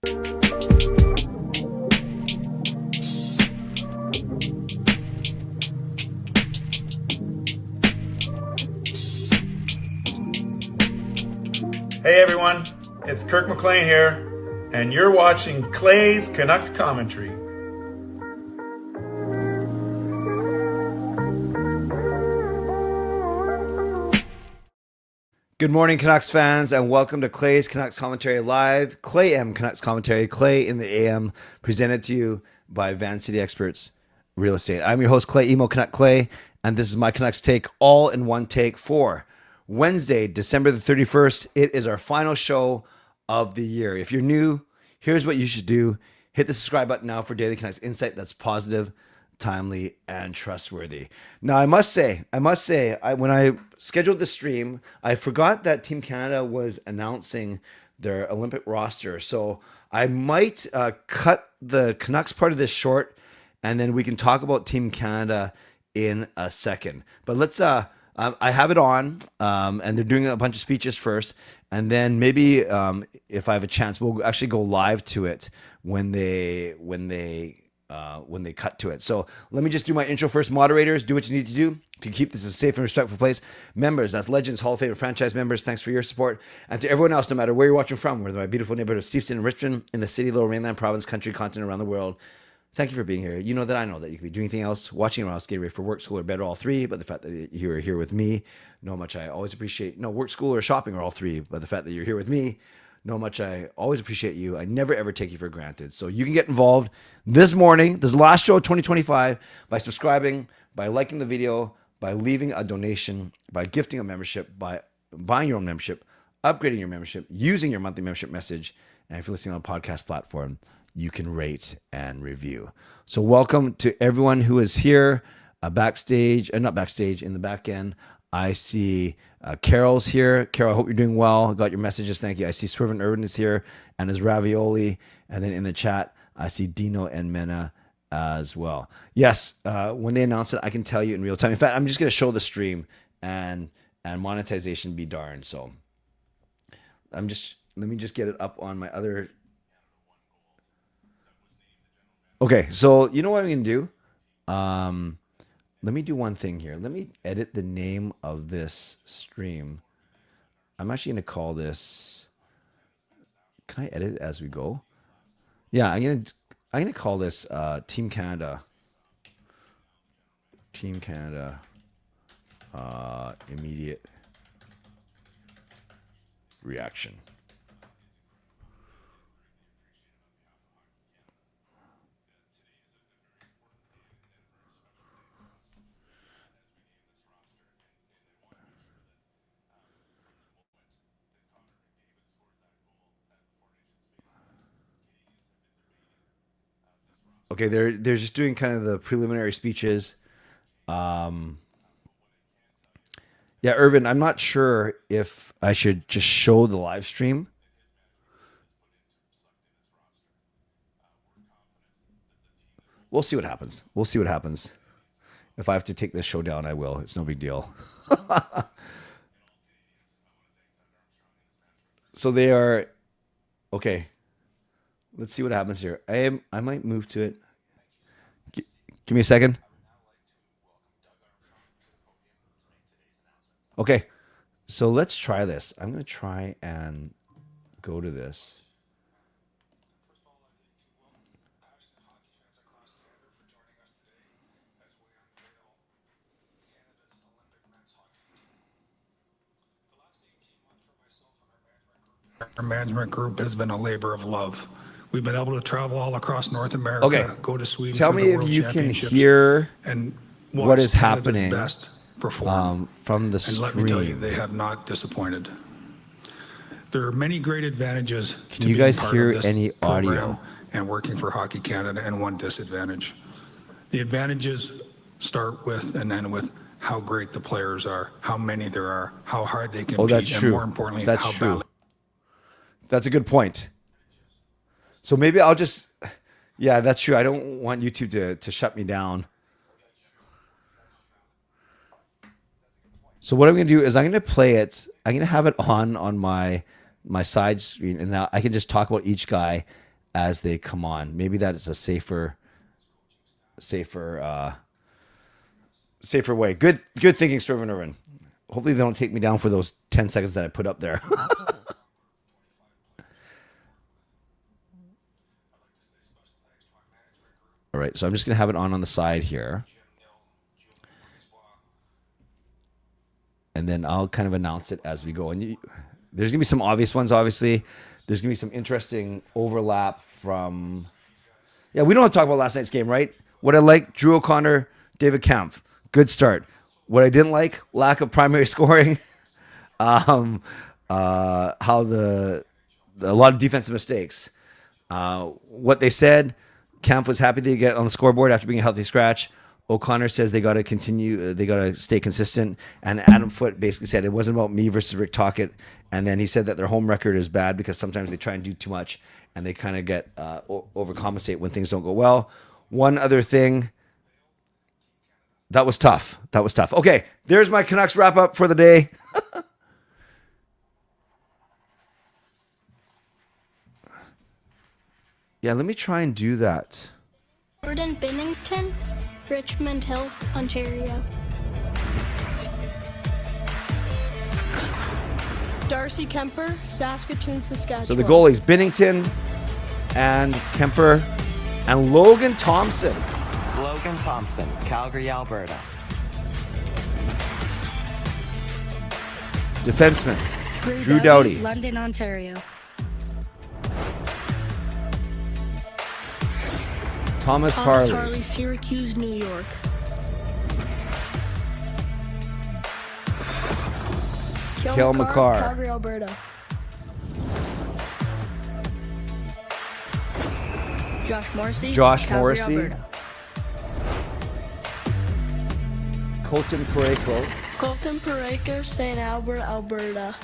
Hey everyone, it's Kirk McLean here, and you're watching Clay's Canucks Commentary. Good morning, Canucks fans, and welcome to Clay's Canucks Commentary Live. Clay M Canucks Commentary, Clay in the AM, presented to you by Van City Experts Real Estate. I'm your host, Clay Emo Canuck Clay, and this is my Canucks take all in one take for Wednesday, December the 31st. It is our final show of the year. If you're new, here's what you should do. Hit the subscribe button now for daily Canucks insight that's positive, timely, and trustworthy. Now, I must say, when I scheduled the stream, I forgot that Team Canada was announcing their Olympic roster. So I might cut the Canucks part of this short, and then we can talk about Team Canada in a second. But let's I have it on, and they're doing a bunch of speeches first, and then maybe if I have a chance, we'll actually go live to it when they cut to it. So let me just do my intro first. Moderators, do what you need to do to keep this a safe and respectful place. Members, that's Legends, Hall of Fame, franchise members, thanks for your support. And to everyone else, no matter where you're watching from, whether my beautiful neighborhood of Steveston and Richmond, in the city, Lower Mainland, province, country, continent, around the world, thank you for being here. You know that I know that you could be doing anything else, watching or else, getting ready for work, school, or bed, or all three. But the fact that you are here with me, know how much I always appreciate. No, work, school, or shopping are all three. But the fact that you're here with me, know how much I always appreciate you. I never, ever take you for granted. So you can get involved this morning, this last show of 2025, by subscribing, by liking the video, by leaving a donation, by gifting a membership, by buying your own membership, upgrading your membership, using your monthly membership message. And if you're listening on a podcast platform, you can rate and review. So welcome to everyone who is here backstage, not backstage, in the back end. I see Carol's here. Carol, I hope you're doing well. I got your messages. Thank you. I see Swervin Irvin is here and his ravioli. And then in the chat, I see Dino and Mena as well. Yes, when they announce it, I can tell you in real time. In fact, I'm just going to show the stream and monetization be darned. So let me just get it up on my other. Okay, so you know what I'm going to do? Let me do one thing here. Let me edit the name of this stream. I'm actually going to call this. Can I edit it as we go? Yeah, I'm going to call this Team Canada. Team Canada immediate reaction. Okay, they're just doing kind of the preliminary speeches. Yeah, Irvin, I'm not sure if I should just show the live stream. We'll see what happens. If I have to take this show down, I will. It's no big deal. So they are okay. Let's see what happens here. I might move to it. Give me a second. Okay, so let's try this. I'm going to try and go to this. Our management group has been a labor of love. We've been able to travel all across North America, Okay. Go to Sweden. Tell for me the if World you can Championships hear and what watch is Canada's happening best perform. from the And let me tell you, stream. they have not disappointed. There are many great advantages Can to you being guys part hear of this any audio? program and working for Hockey Canada, and one disadvantage. The advantages start with and end with how great the players are, how many there are, how hard they compete, that's and true. more importantly, That's how true. badly. That's a good point. So maybe I'll just, yeah, that's true. I don't want YouTube to shut me down. So what I'm going to do is I'm going to play it. I'm going to have it on my side screen, and now I can just talk about each guy, as they come on. Maybe that is a safer way. Good thinking, Stervin Irvin. Hopefully they don't take me down for those 10 seconds that I put up there. All right, so I'm just going to have it on the side here. And then I'll kind of announce it as we go. And there's going to be some obvious ones, obviously. There's going to be some interesting overlap from... Yeah, we don't have to talk about last night's game, right? What I like, Drew O'Connor, David Kampf. Good start. What I didn't like, lack of primary scoring. How a lot of defensive mistakes. What they said, Kampf was happy to get on the scoreboard after being a healthy scratch. O'Connor says they got to continue, they got to stay consistent. And Adam Foote basically said it wasn't about me versus Rick Tocchet. And then he said that their home record is bad because sometimes they try and do too much and they kind of get overcompensate when things don't go well. One other thing, that was tough. Okay, there's my Canucks wrap up for the day. Yeah, let me try and do that. Jordan Bennington, Richmond Hill, Ontario. Darcy Kemper, Saskatoon, Saskatchewan. So the goalies, Bennington and Kemper and Logan Thompson. Logan Thompson, Calgary, Alberta. Defenseman, Drew Doughty. London, Ontario. Thomas Harley. Syracuse, New York. Kel McCarr. Calgary, Alberta. Josh Morrissey. Calgary, Alberta. Colton Parayko. Colton Parayko, St. Albert, Alberta.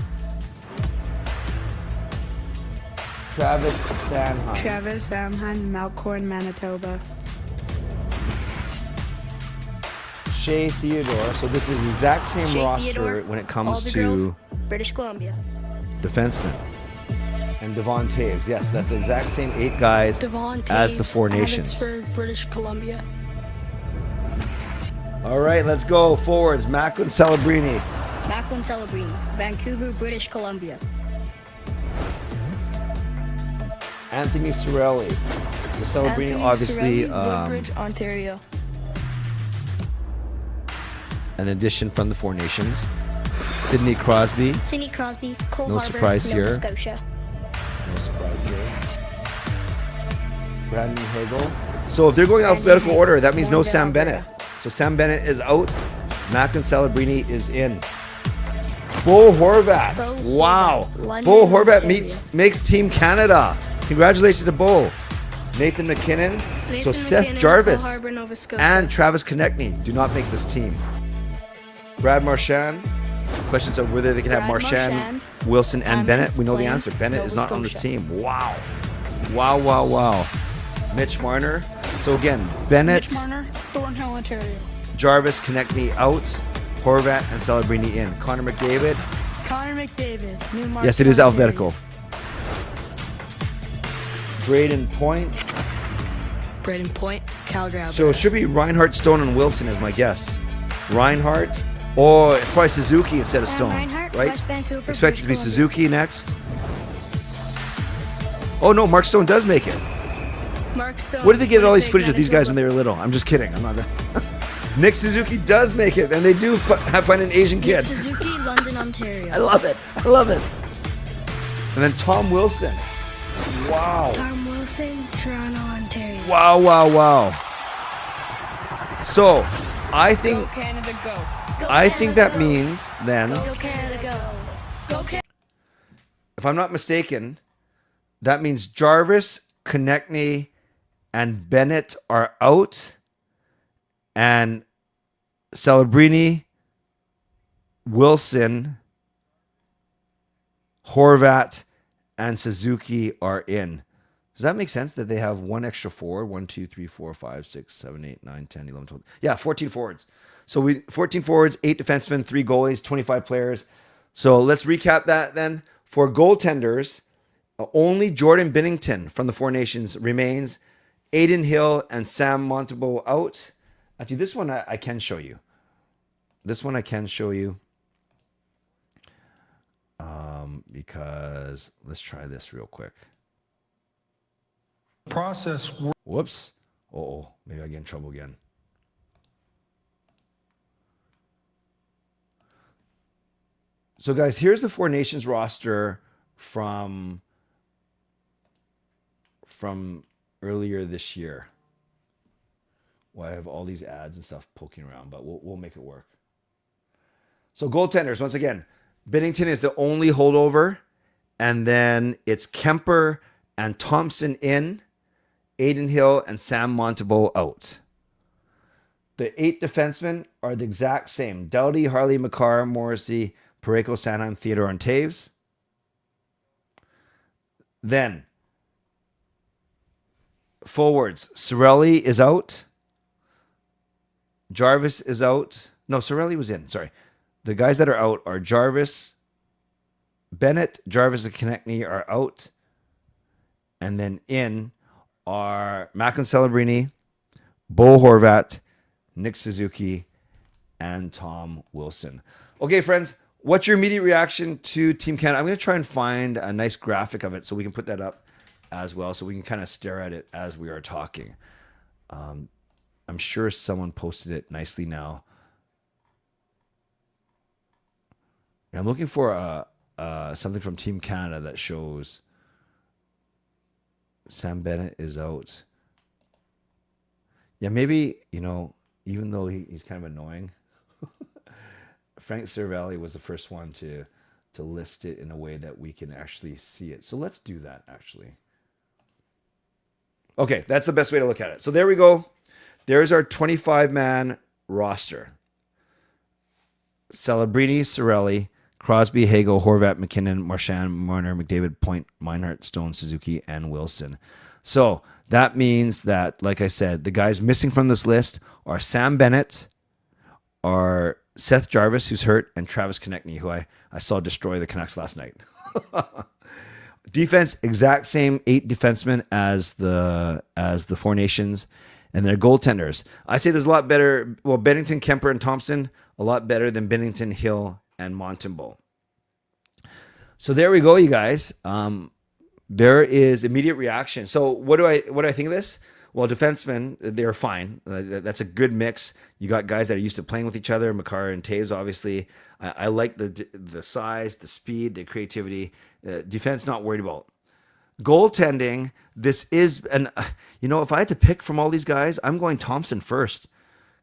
Travis Sanheim. Travis Samhan, Malcorn, Manitoba. Shea Theodore. So this is the exact same Shea roster Theodore, when it comes Aldergrove, to British Columbia. defensemen. And Devon Taves. Yes, that's the exact same 8 guys Devon Taves, as the Four Nations. Abbotsford, British Columbia. All right, let's go. Forwards, Macklin Celebrini. Macklin Celebrini, Vancouver, British Columbia. Anthony Cirelli. So Celebrini, Anthony obviously, Cirelli, Woodbridge, Ontario. an addition from the Four Nations. Sidney Crosby. Sidney Crosby, Cole No Harbour, surprise Nova here. Scotia. No surprise here. Brandon Hagel. So if they're going alphabetical order, that means no Morgan, Sam Alberta. Bennett. So Sam Bennett is out. Macklin Celebrini is in. Bo Horvat. Bo Wow. Horvat, London, Bo Horvat Ontario. makes Team Canada. Congratulations to Bo. Nathan McKinnon. So Nathan Seth McKinnon, Jarvis Cole Harbour, Nova Scotia. and Travis Konechny do not make this team. Brad Marchand. Questions of whether they can have Brad Marchand, Marchand, Wilson, and Bennett. Clemens We know the Plains, answer. Bennett is Nova not on this Scotia. team. Wow. Wow, wow, wow. Mitch Marner. So again, Bennett, Mitch Marner, Thornhill, Ontario. Jarvis, Konechny out. Horvat and Celebrini in. Connor McDavid. Connor McDavid, Newmarket. Yes, it is Ontario. alphabetical. Braden Point. Braden Point, Calgary, Alberta. So it should be Reinhardt, Stone, and Wilson as my guess. Reinhardt, or probably Suzuki instead of Sam Stone, Reinhart, right? West Vancouver, Expected to be British Suzuki next. Oh no, Mark Stone does make it. Mark Stone. Where did they get all these Winnipeg, footage of these guys when they were little? I'm just kidding. I'm not. Nick Suzuki does make it, and they do find an Asian Nick kid. Suzuki, London, Ontario. I love it. I love it. And then Tom Wilson. Wow. Tom Wilson, Toronto, Ontario. Wow, wow, wow. So, I Go think Canada, go. Go I think Canada, that go. means then, Go Canada, go. Go Canada. if I'm not mistaken, that means Jarvis, Konechny, and Bennett are out, and Celebrini, Wilson, Horvat, and Suzuki are in. Does that make sense that they have one extra forward? 1, 2, 3, 4, 5, 6, 7, 8, 9, 10, 11, 12. Yeah, 14 forwards. So 14 forwards, 8 defensemen, 3 goalies, 25 players. So let's recap that then. For goaltenders, Only Jordan Binnington from the Four Nations remains. Aiden Hill and Sam Montembeault out. Actually, this one I can show you. Because let's try this real quick. Process. Whoops. Oh, maybe I get in trouble again. So, guys, here's the Four Nations roster from earlier this year. Well, I have all these ads and stuff poking around, but we'll make it work. So, goaltenders, once again, Binnington is the only holdover, and then it's Kemper and Thompson in, Aiden Hill and Sam Montembeault out. The 8 defensemen are the exact same: Doughty, Harley, McCarr, Morrissey, Parayko, Sanheim, Theodore, and Taves. Then, forwards, Cirelli is out. Jarvis is out. No, Cirelli was in. Sorry. The guys that are out are Jarvis, Bennett, Jarvis, and Konechny are out. And then in are Macklin Celebrini, Bo Horvat, Nick Suzuki, and Tom Wilson. Okay, friends, what's your immediate reaction to Team Canada? I'm going to try and find a nice graphic of it so we can put that up as well, so we can kind of stare at it as we are talking. I'm sure someone posted it nicely now. I'm looking for something from Team Canada that shows Sam Bennett is out. Yeah, maybe, even though he's kind of annoying, Frank Cervelli was the first one to list it in a way that we can actually see it. So let's do that, actually. Okay, that's the best way to look at it. So there we go. There's our 25-man roster. Celebrini, Cirelli, Crosby, Hagel, Horvat, McKinnon, Marchand, Marner, McDavid, Point, Meinhardt, Stone, Suzuki, and Wilson. So that means that, like I said, the guys missing from this list are Sam Bennett, are Seth Jarvis, who's hurt, and Travis Konechny, who I saw destroy the Canucks last night. Defense, exact same 8 defensemen as the Four Nations. And their goaltenders, I'd say there's a lot better. Well, Binnington, Kemper, and Thompson, a lot better than Binnington, Hill, and Montembeault. So there we go, you guys. There is immediate reaction. So what do I think of this? Well, defensemen, they're fine. That's a good mix. You got guys that are used to playing with each other, McCarr and Taves, obviously. I like the size, the speed, the creativity. Defense, not worried about. Goaltending, this is, and if I had to pick from all these guys, I'm going Thompson first,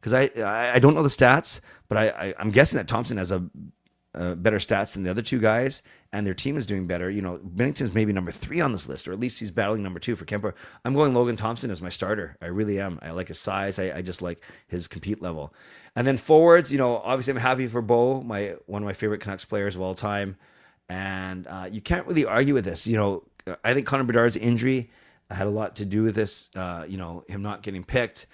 because I don't know the stats, but I'm guessing that Thompson has a better stats than the other 2 guys, and their team is doing better. Binnington's maybe number 3 on this list, or at least he's battling number 2 for Kemper. I'm going Logan Thompson as my starter. I really am. I like his size. I just like his compete level. And then forwards, obviously I'm happy for Bo, one of my favorite Canucks players of all time, and you can't really argue with this. I think Connor Bedard's injury had a lot to do with this, him not getting picked.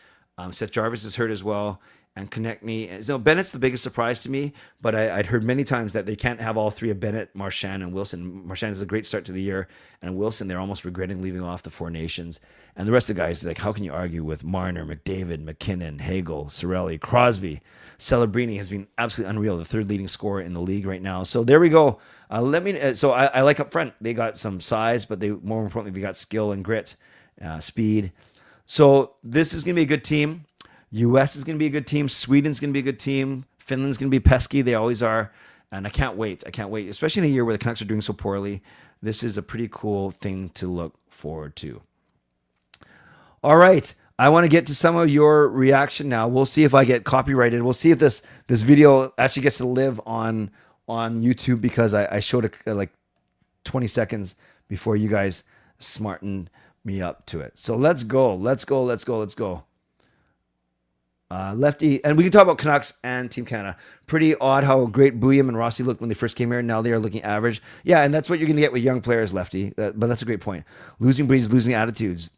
Seth Jarvis is hurt as well. And Konechny. Bennett's the biggest surprise to me, but I'd heard many times that they can't have all 3 of Bennett, Marchand, and Wilson. Marchand is a great start to the year, and Wilson, they're almost regretting leaving off the Four Nations. And the rest of the guys, how can you argue with Marner, McDavid, McKinnon, Hagel, Cirelli, Crosby? Celebrini has been absolutely unreal, the 3rd leading scorer in the league right now. So there we go. So I like up front. They got some size, but more importantly, they got skill and grit, speed. So this is going to be a good team. U.S. is going to be a good team. Sweden's going to be a good team. Finland's going to be pesky. They always are. And I can't wait. Especially in a year where the Canucks are doing so poorly. This is a pretty cool thing to look forward to. All right. I want to get to some of your reaction now. We'll see if I get copyrighted. We'll see if this video actually gets to live on YouTube, because I showed it like 20 seconds before you guys smartened me up to it. So let's go. Lefty, and we can talk about Canucks and Team Canada. Pretty odd how great Bouillon and Rossi looked when they first came here. Now they are looking average. Yeah, and that's what you're going to get with young players, Lefty. But that's a great point. Losing breeds, losing attitudes.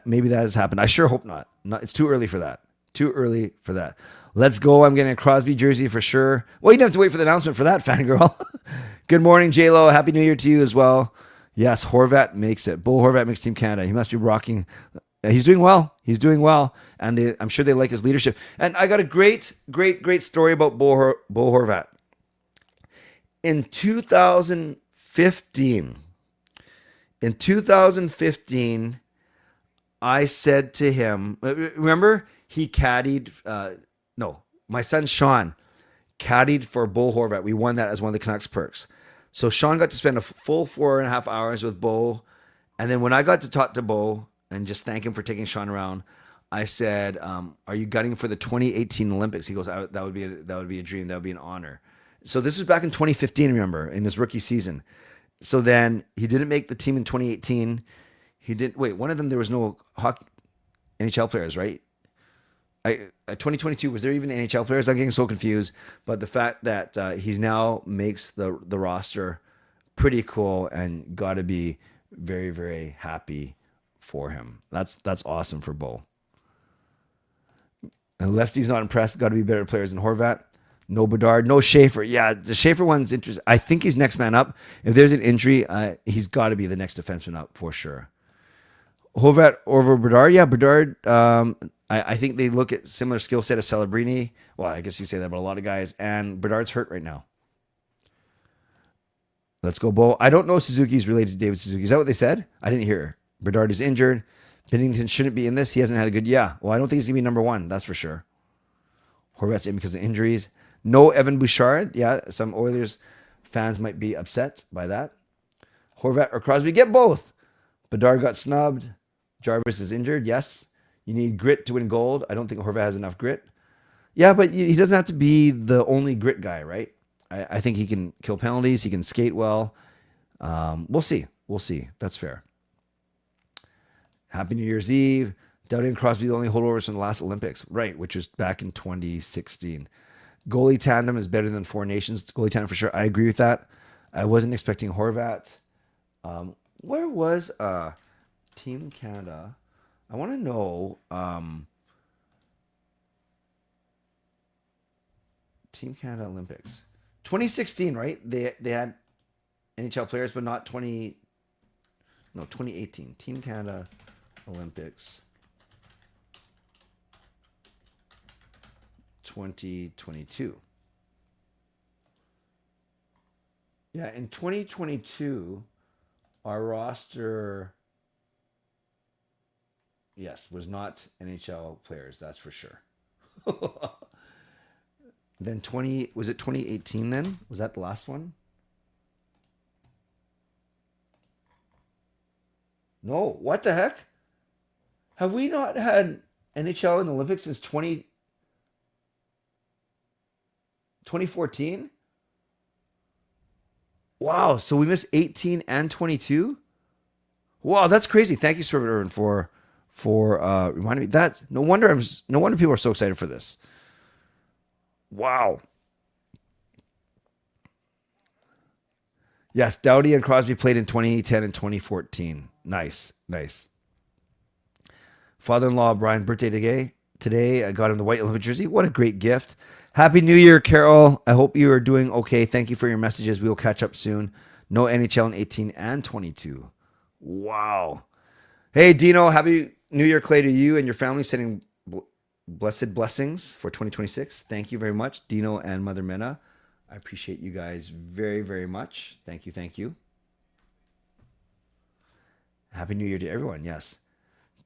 Maybe that has happened. I sure hope not. It's too early for that. Let's go. I'm getting a Crosby jersey for sure. Well, you don't have to wait for the announcement for that, fangirl. Good morning, J-Lo. Happy New Year to you as well. Yes, Horvat makes it. Bo Horvat makes Team Canada. He must be rocking. He's doing well. He's doing well. And I'm sure they like his leadership. And I got a great story about Bo Horvat. In 2015, I said to him, remember, he caddied, my son Sean caddied for Bo Horvat. We won that as one of the Canucks perks. So Sean got to spend a full 4.5 hours with Bo. And then when I got to talk to Bo and just thank him for taking Sean around, I said, are you gunning for the 2018 Olympics? He goes, that would be a dream. That would be an honor. So this was back in 2015, remember, in his rookie season. So then he didn't make the team in 2018. One of them, there was no hockey NHL players, right? 2022, was there even NHL players? I'm getting so confused. But the fact that he now makes the roster, pretty cool, and got to be very, very happy for him. That's awesome for Bo. And lefty's not impressed. Got to be better players than Horvat. No Bedard, no Schaefer. Yeah, the Schaefer one's interesting. I think he's next man up. If there's an injury, he's got to be the next defenseman up for sure. Horvat over Bedard. Yeah, Bedard. I think they look at similar skill set as Celebrini. Well, I guess you say that about a lot of guys. And Bedard's hurt right now. Let's go, Bo. I don't know if Suzuki's related to David Suzuki. Is that what they said? I didn't hear. Bedard is injured. Binnington shouldn't be in this. He hasn't had a good... Yeah, well, I don't think he's going to be number one. That's for sure. Horvat's in because of injuries. No Evan Bouchard. Yeah, some Oilers fans might be upset by that. Horvat or Crosby. Get both. Bedard got snubbed. Jarvis is injured. Yes. You need grit to win gold. I don't think Horvat has enough grit. Yeah, but he doesn't have to be the only grit guy, right? I think he can kill penalties. He can skate well. We'll see. That's fair. Happy New Year's Eve. Doughty and Crosby, the only holdovers from the last Olympics. Right, which was back in 2016. Goalie tandem is better than Four Nations. Goalie tandem for sure. I agree with that. I wasn't expecting Horvat. Where was Team Canada? I want to know. Team Canada Olympics. 2016, right? They had NHL players, but not 2018. Team Canada Olympics 2022. Yeah, in 2022, our roster, yes, was not NHL players, that's for sure. Then was it 2018 then? Was that the last one? No, what the heck? Have we not had NHL in the Olympics since 2014? Wow, so we missed 18 and 22? Wow, that's crazy. Thank you, Servant Irvin, for reminding me. That no wonder people are so excited for this. Wow. Yes, Doughty and Crosby played in 2010 and 2014. Nice. Father-in-law Brian, birthday today. I got him the white Olympic jersey. What a great gift. Happy New Year, Carol. I hope you are doing okay. Thank you for your messages. We will catch up soon. No NHL in 18 and 22. Wow. Hey, Dino, happy New Year, Clay, to you and your family. Sending blessed blessings for 2026. Thank you very much, Dino and Mother Mena. I appreciate you guys very, very much. Thank you. Happy New Year to everyone. Yes.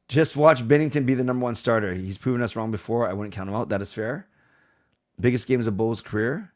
Just watch Binnington be the number one starter. He's proven us wrong before. I wouldn't count him out. That is fair. Biggest games of Bo's career.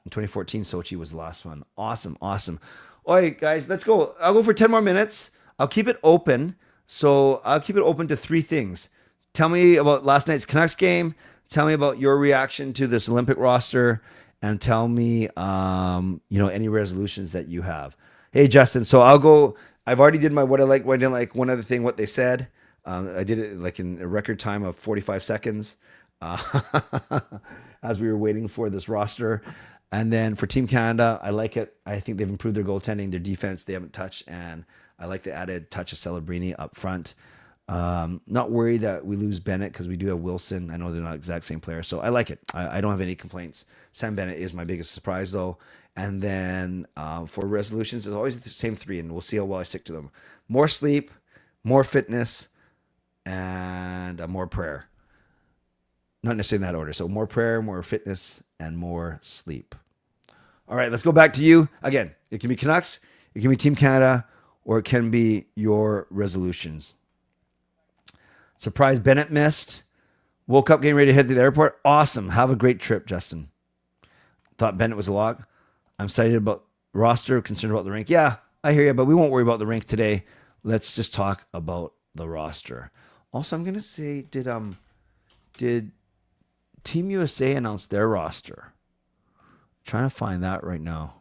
In 2014, Sochi was the last one. Awesome. All right, guys, let's go. I'll go for 10 more minutes. I'll keep it open. So I'll keep it open to three things. Tell me about last night's Canucks game. Tell me about your reaction to this Olympic roster. And tell me, any resolutions that you have. Hey, Justin. So I'll go. I've already did my what I like, what I didn't like. One other thing, what they said. I did it like in a record time of 45 seconds as we were waiting for this roster. And then for Team Canada, I like it. I think they've improved their goaltending, their defense they haven't touched. And I like the added touch of Celebrini up front. Not worried that we lose Bennett because we do have Wilson. I know they're not exact same players, so I like it. I don't have any complaints. Sam Bennett is my biggest surprise, though. And then for resolutions, it's always the same three, and we'll see how well I stick to them. More sleep, more fitness, and more prayer. Not necessarily in that order. So more prayer, more fitness, and more sleep. All right, let's go back to you. Again, it can be Canucks, it can be Team Canada, or it can be your resolutions. Surprise Bennett missed. Woke up getting ready to head to the airport. Awesome. Have a great trip, Justin. Thought Bennett was a lock. I'm excited about roster, concerned about the rink. Yeah, I hear you, but we won't worry about the rink today. Let's just talk about the roster. Also, I'm going to say, did Team USA announce their roster? I'm trying to find that right now.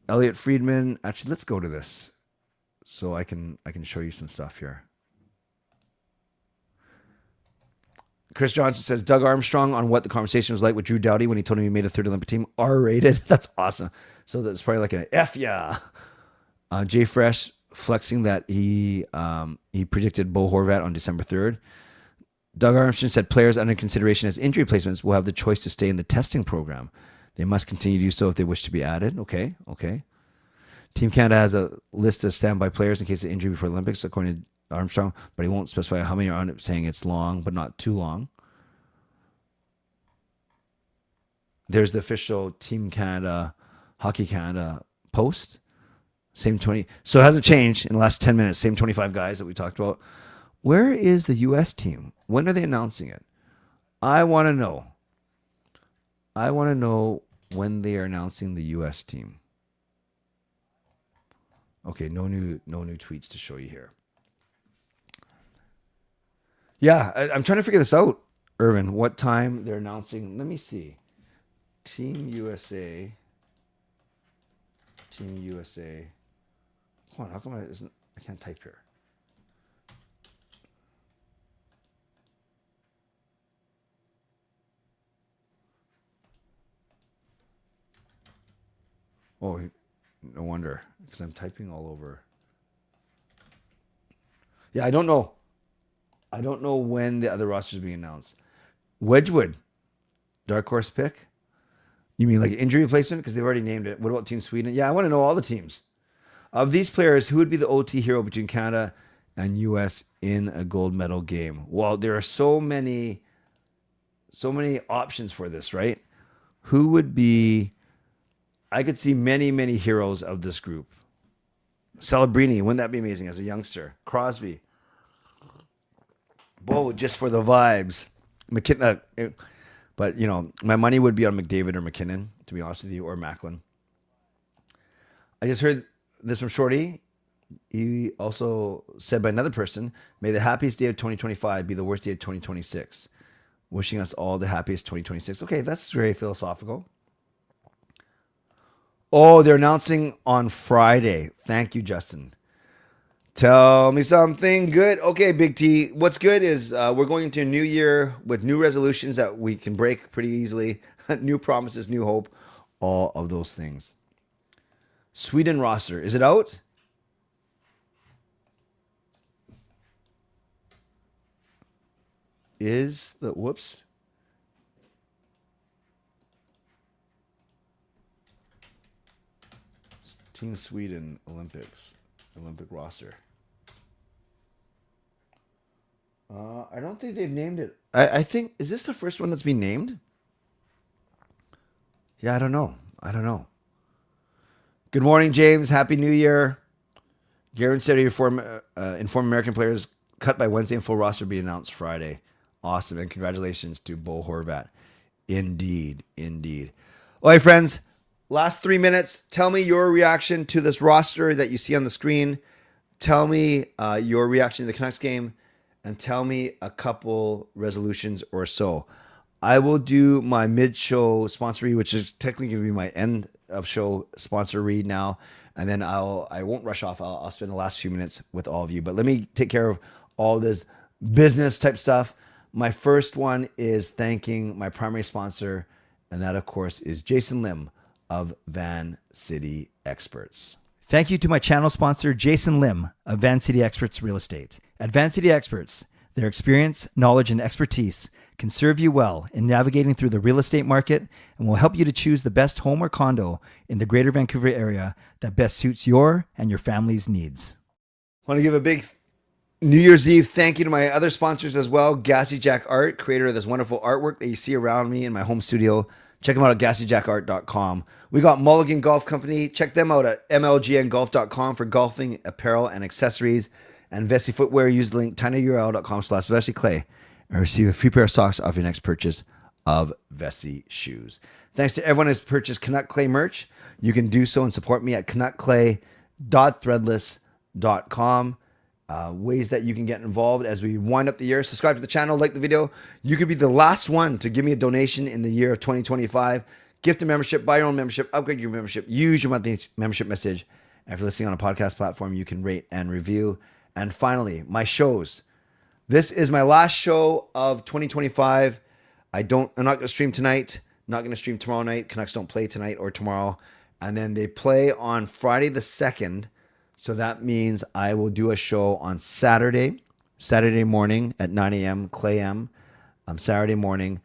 Elliot Friedman. Actually, let's go to this so I can show you some stuff here. Chris Johnson says Doug Armstrong on what the conversation was like with Drew Doughty when he told him he made a third Olympic team. R-rated. That's awesome. So that's probably like an F yeah. Jay Fresh flexing that he predicted Bo Horvat on December 3rd. Doug Armstrong said players under consideration as injury placements will have the choice to stay in the testing program. They must continue to do so if they wish to be added. Okay. Team Canada has a list of standby players in case of injury before the Olympics, according to Armstrong, but he won't specify how many are on it, saying it's long, but not too long. There's the official Team Canada, Hockey Canada post. Same 20. So it hasn't changed in the last 10 minutes. Same 25 guys that we talked about. Where is the U.S. team? When are they announcing it? I want to know. When they are announcing the U.S. team. Okay, no new tweets to show you here. Yeah, I'm trying to figure this out, Irvin. What time they're announcing? Let me see. Team USA. Come on, how come I can't type here? Oh, no wonder, because I'm typing all over. Yeah, I don't know. I don't know when the other rosters are being announced. Wedgwood, dark horse pick? You mean like injury replacement? Because they've already named it. What about Team Sweden? Yeah, I want to know all the teams. Of these players, who would be the OT hero between Canada and US in a gold medal game? Well, there are so many options for this, right? Who would be... I could see many, many heroes of this group. Celebrini, wouldn't that be amazing as a youngster? Crosby. Bo, just for the vibes. McKinnon, but my money would be on McDavid or McKinnon, to be honest with you, or Macklin. I just heard this from Shorty. He also said by another person, may the happiest day of 2025 be the worst day of 2026. Wishing us all the happiest 2026. Okay, that's very philosophical. Oh, they're announcing on Friday. Thank you, Justin. Tell me something good. Okay, Big T. What's good is we're going into a new year with new resolutions that we can break pretty easily. New promises, new hope, all of those things. Sweden roster. Is it out? Whoops. Team Sweden Olympic roster. I don't think they've named it. I think, is this the first one that's been named? Yeah, I don't know. Good morning, James. Happy New Year. Garen said inform American players cut by Wednesday and full roster be announced Friday. Awesome. And congratulations to Bo Horvat. Indeed. All right, friends. Last 3 minutes. Tell me your reaction to this roster that you see on the screen. Tell me your reaction to the Canucks game. And tell me a couple resolutions or so. I will do my mid-show sponsor read, which is technically going to be my end-of-show sponsor read now. And then I won't rush off. I'll spend the last few minutes with all of you. But let me take care of all this business-type stuff. My first one is thanking my primary sponsor, and that, of course, is Jason Lim of Van City Experts. Thank you to my channel sponsor, Jason Lim of Van City Experts Real Estate. At Van City Experts, their experience, knowledge, and expertise can serve you well in navigating through the real estate market and will help you to choose the best home or condo in the greater Vancouver area that best suits your and your family's needs. I want to give a big New Year's Eve thank you to my other sponsors as well. Gassy Jack Art, creator of this wonderful artwork that you see around me in my home studio. Check them out at gassyjackart.com. We got Mulligan Golf Company. Check them out at mlgngolf.com for golfing apparel and accessories. And Vessi Footwear. Use the link tinyurl.com/VessiClay and receive a free pair of socks off your next purchase of Vessi shoes. Thanks to everyone who's purchased Canuck Clay merch. You can do so and support me at canuckclay.threadless.com. Ways that you can get involved as we wind up the year. Subscribe to the channel, like the video. You could be the last one to give me a donation in the year of 2025. Gift a membership, buy your own membership, upgrade your membership, use your monthly membership message. And if you're listening on a podcast platform, you can rate and review. And finally, my shows. This is my last show of 2025. I'm not going to stream tonight. Not going to stream tomorrow night. Canucks don't play tonight or tomorrow. And then they play on Friday the 2nd. So that means I will do a show on Saturday morning at 9 a.m. Clay M. Saturday morning.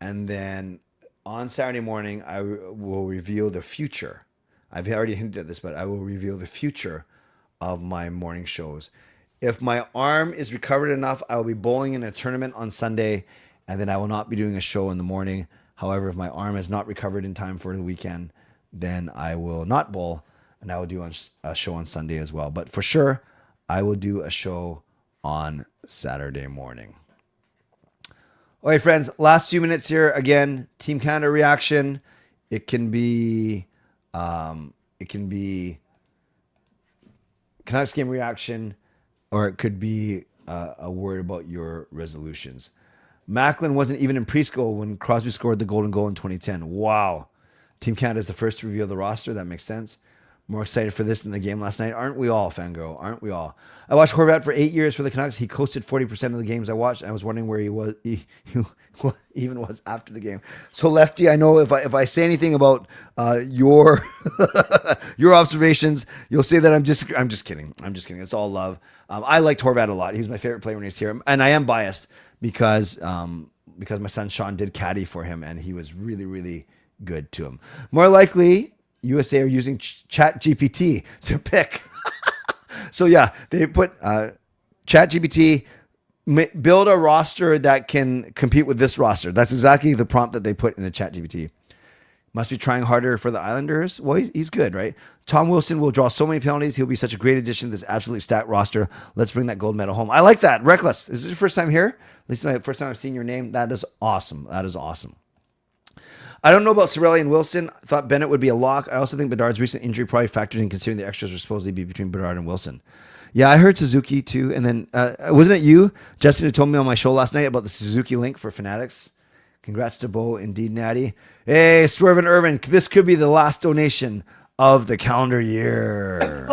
And then on Saturday morning, I will reveal the future. I've already hinted at this, but I will reveal the future of my morning shows. If my arm is recovered enough, I will be bowling in a tournament on Sunday, and then I will not be doing a show in the morning. However, if my arm has not recovered in time for the weekend, then I will not bowl. And I will do a show on Sunday as well. But for sure, I will do a show on Saturday morning. All right, friends, last few minutes here. Again, Team Canada reaction. It can be Canucks game reaction, or it could be a word about your resolutions. Macklin wasn't even in preschool when Crosby scored the golden goal in 2010. Wow. Team Canada is the first to reveal the roster. That makes sense. More excited for this than the game last night. Aren't we all, Fangirl? Aren't we all? I watched Horvat for 8 years for the Canucks. He coasted 40% of the games I watched. I was wondering where he was, even was after the game. So, Lefty, I know if I say anything about your your observations, you'll say that I'm just kidding. I'm just kidding. It's all love. I liked Horvat a lot. He was my favorite player when he was here, and I am biased because my son Sean did caddy for him, and he was really, really good to him. More likely, USA are using ChatGPT to pick. So yeah, they put ChatGPT, build a roster that can compete with this roster. That's exactly the prompt that they put in the ChatGPT. Must be trying harder for the Islanders. Well, he's good, right? Tom Wilson will draw so many penalties. He'll be such a great addition to this absolutely stacked roster. Let's bring that gold medal home. I like that. Reckless. Is this your first time here? At least my first time I've seen your name. That is awesome. That is awesome. I don't know about Cirelli and Wilson. I thought Bennett would be a lock. I also think Bedard's recent injury probably factored in, considering the extras were supposed to be between Bedard and Wilson. Yeah, I heard Suzuki too. And then, wasn't it you, Justin, who told me on my show last night about the Suzuki link for Fanatics? Congrats to Bo, indeed, Natty. Hey, Swerve and Irvin, this could be the last donation of the calendar year.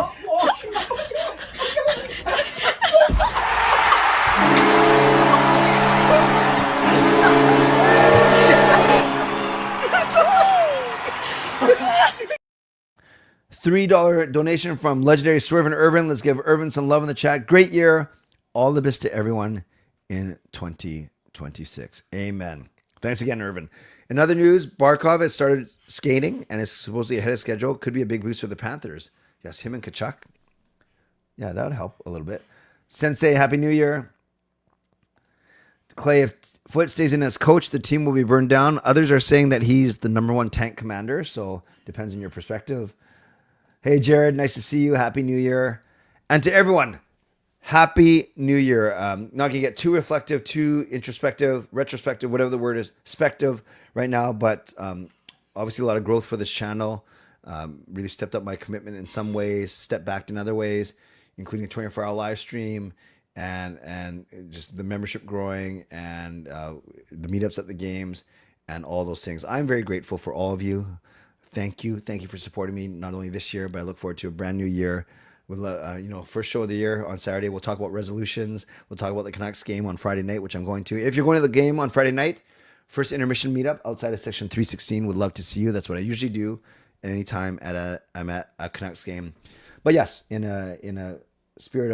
$3 donation from legendary Swerve and Irvin. Let's give Irvin some love in the chat. Great year. All the best to everyone in 2026. Amen. Thanks again, Irvin. In other news, Barkov has started skating and is supposedly ahead of schedule. Could be a big boost for the Panthers. Yes, him and Kachuk. Yeah, that would help a little bit. Sensei, Happy New Year. Clay, if Foote stays in as coach, the team will be burned down. Others are saying that he's the #1 tank commander, so depends on your perspective. Hey, Jared, nice to see you. Happy New Year. And to everyone, Happy New Year. Not going to get too reflective, too introspective, retrospective, whatever the word is, spective right now, but obviously a lot of growth for this channel. Really stepped up my commitment in some ways, stepped back in other ways, including a 24-hour live stream and just the membership growing and the meetups at the games and all those things. I'm very grateful for all of you. Thank you. Thank you for supporting me, not only this year, but I look forward to a brand new year. With first show of the year on Saturday. We'll talk about resolutions. We'll talk about the Canucks game on Friday night, which I'm going to. If you're going to the game on Friday night, first intermission meetup outside of section 316, would love to see you. That's what I usually do anytime I'm at a Canucks game. But yes, in a spirit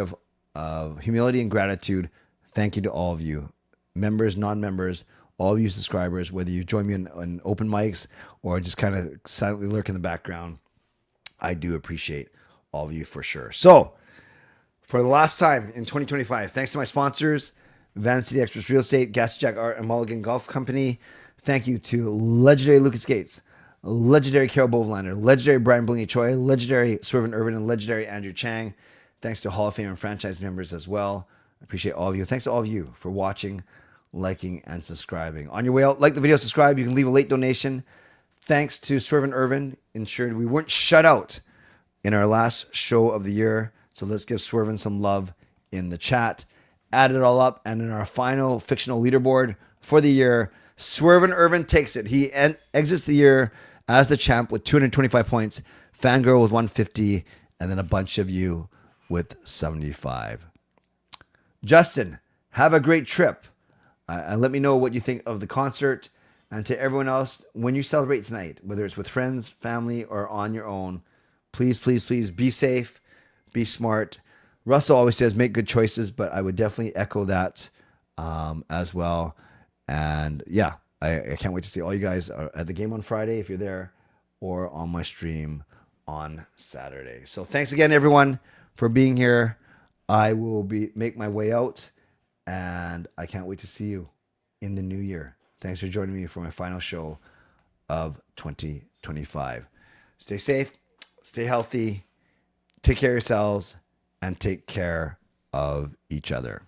of humility and gratitude, thank you to all of you, members, non-members, all of you subscribers, whether you join me in open mics or just kind of silently lurk in the background. I do appreciate all of you for sure. So, for the last time in 2025, thanks to my sponsors, Van City Experts Real Estate, Gas Jack Art, and Mulligan Golf Company. Thank you to legendary Lucas Gates, legendary Carol Bovelander, legendary Brian Blingy Choi, legendary Swervin Irvin, and legendary Andrew Chang. Thanks to Hall of Fame and franchise members as well. I appreciate all of you. Thanks to all of you for watching, liking, and subscribing. On your way out, like the video, subscribe. You can leave a late donation. Thanks to Swervin Irvin, ensured we weren't shut out in our last show of the year. So let's give Swervin some love in the chat. Add it all up, and in our final fictional leaderboard for the year, Swervin Irvin takes it. He exits the year as the champ with 225 points, Fangirl with 150, and then a bunch of you with 75. Justin, have a great trip. And let me know what you think of the concert. And to everyone else, when you celebrate tonight, whether it's with friends, family, or on your own, please, please, please be safe, be smart. Russell always says make good choices, but I would definitely echo that as well. And yeah, I can't wait to see all you guys at the game on Friday if you're there, or on my stream on Saturday. So thanks again, everyone, for being here. I will make my way out, and I can't wait to see you in the new year. Thanks for joining me for my final show of 2025. Stay safe, stay healthy, take care of yourselves, and take care of each other.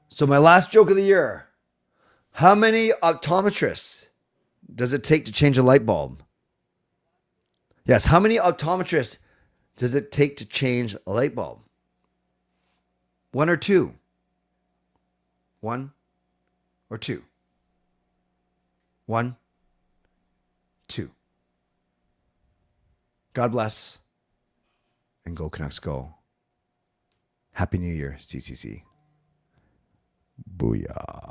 So my last joke of the year. How many optometrists does it take to change a light bulb? Yes, how many optometrists does it take to change a light bulb? 1 or 2? 1 or 2? 1, 2. God bless, and go Canucks go. Happy New Year, CCC. Booyah.